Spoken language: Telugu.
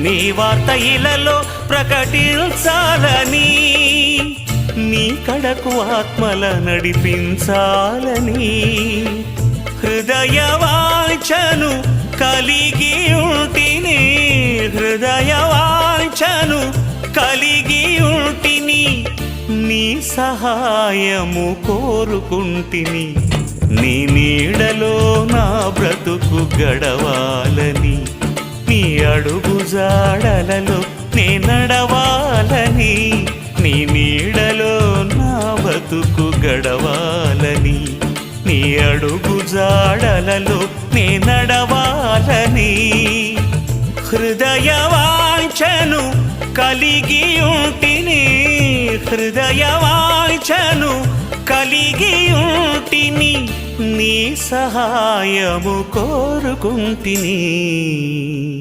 నీ వార్త ఇలలో ప్రకటించాలని, నీ కడకు ఆత్మల నడిపించాలని, హృదయ వాంఛను కలిగి ఉంటిని, హృదయ వాంఛను కలిగి ఉంటిని, నీ సహాయము కోరుకుంటిని, నీ నీడలో నా బ్రతుకు గడవాలని, నీ అడుగు జాడలలో నే నడవాలని, నీ నీడలో నా బ్రతుకు గడవాలని, నీ అడుగు జాడలలో నే నడవాలని, హృదయ వాంఛను కలిగి ఉంటిని, హృదయ వాంఛను కలిగి ఉంటిని, నీ సహాయము కోరుకుంటిని.